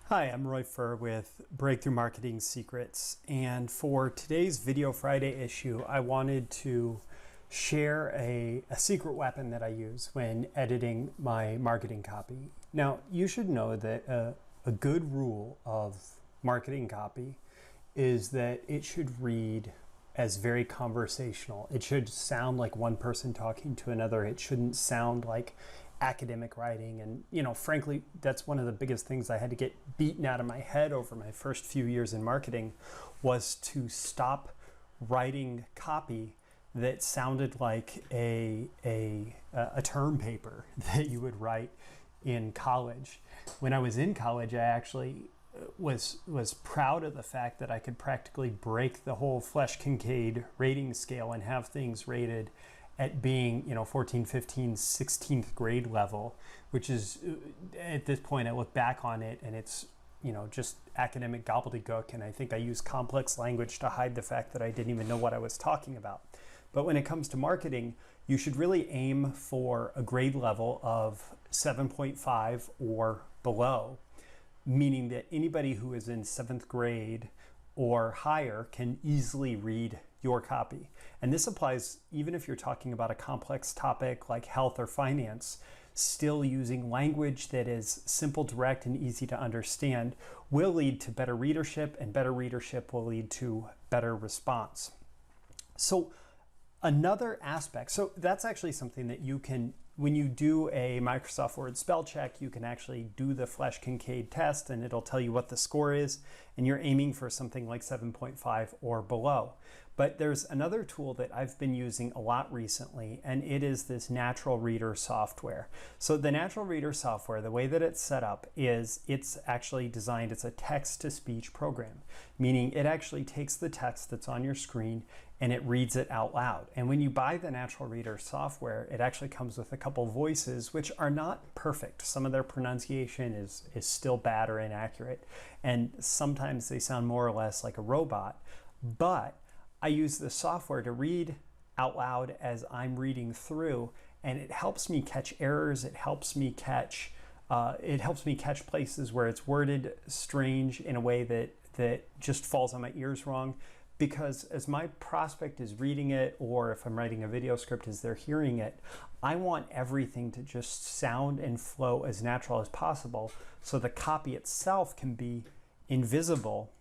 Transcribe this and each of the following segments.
Hi, I'm Roy Furr with Breakthrough Marketing Secrets, and for today's Video Friday issue, I wanted to share a secret weapon that I use when editing my marketing copy. Now, you should know that a good rule of marketing copy is that it should read as very conversational. It should sound like one person talking to another. It shouldn't sound like academic writing. And frankly, that's one of the biggest things I had to get beaten out of my head over my first few years in marketing, was to stop writing copy that sounded like a term paper that you would write in college. When I was in college, I actually was proud of the fact that I could practically break the whole Flesch-Kincaid rating scale and have things rated at being 14, 15, 16th grade level, which is, at this point I look back on it and it's just academic gobbledygook, and I think I use complex language to hide the fact that I didn't even know what I was talking about. But when it comes to marketing, you should really aim for a grade level of 7.5 or below, meaning that anybody who is in 7th grade or higher can easily read your copy. And this applies even if you're talking about a complex topic like health or finance. Still, using language that is simple, direct, and easy to understand will lead to better readership, and better readership will lead to better response. So another aspect, so that's actually something that you can, when you do a Microsoft Word spell check, you can actually do the Flesch-Kincaid test and it'll tell you what the score is, and you're aiming for something like 7.5 or below. But there's another tool that I've been using a lot recently, and it is this NaturalReader software. So the NaturalReader software, the way that it's set up is it's actually designed, it's a text-to-speech program, meaning it actually takes the text that's on your screen and it reads it out loud. And when you buy the NaturalReader software, it actually comes with a couple voices which are not perfect. Some of their pronunciation is still bad or inaccurate, and sometimes they sound more or less like a robot. But I use the software to read out loud as I'm reading through, and it helps me catch errors. It helps me catch places where it's worded strange in a way that just falls on my ears wrong. Because as my prospect is reading it, or if I'm writing a video script as they're hearing it, I want everything to just sound and flow as natural as possible, so the copy itself can be invisible,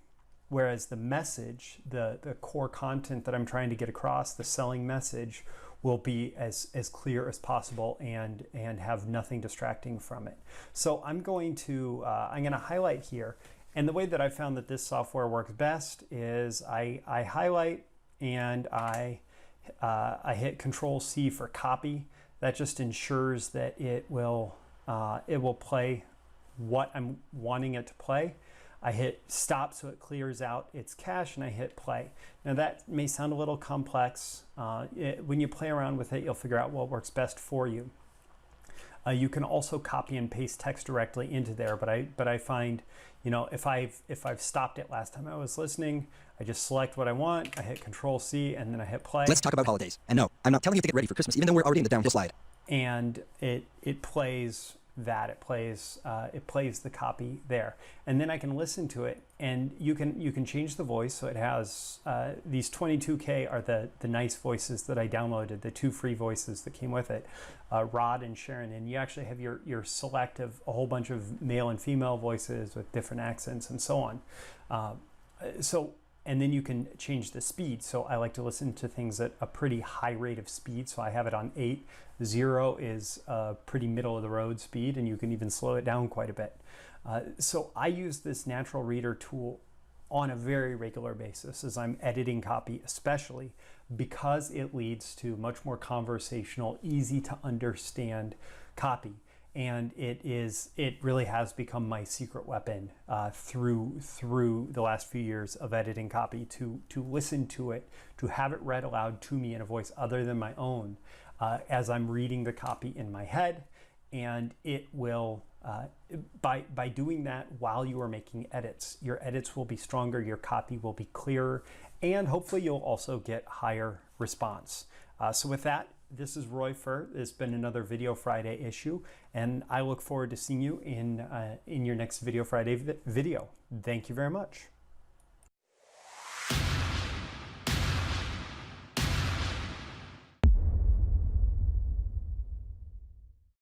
whereas the message, the core content that I'm trying to get across, the selling message, will be as clear as possible and have nothing distracting from it. So I'm going to highlight here. And the way that I found that this software works best is I highlight and I hit Control-C for copy. That just ensures that it will play what I'm wanting it to play. I hit stop so it clears out its cache, and I hit play. Now that may sound a little complex. When you play around with it, you'll figure out what works best for you. You can also copy and paste text directly into there, but I find, if I've stopped it last time I was listening, I just select what I want, I hit Control-C, and then I hit play. Let's talk about holidays. And no, I'm not telling you to get ready for Christmas, even though we're already in the downhill slide. And it plays that. It plays the copy there, and then I can listen to it, and you can change the voice. So it has these 22K are the nice voices that I downloaded, the 2 free voices that came with it, Rod and Sharon, and you actually have your select of a whole bunch of male and female voices with different accents and so on. And then you can change the speed. So I like to listen to things at a pretty high rate of speed. So I have it on 8. 0 is a pretty middle of the road speed, and you can even slow it down quite a bit. So I use this NaturalReader tool on a very regular basis as I'm editing copy, especially because it leads to much more conversational, easy to understand copy. And it really has become my secret weapon through the last few years of editing copy, to listen to it, to have it read aloud to me in a voice other than my own as I'm reading the copy in my head. And it will, by doing that while you are making edits, your edits will be stronger, your copy will be clearer, and hopefully you'll also get higher response. So with that, this is Roy Furr. It's been another Video Friday issue, and I look forward to seeing you in your next Video Friday video. Thank you very much.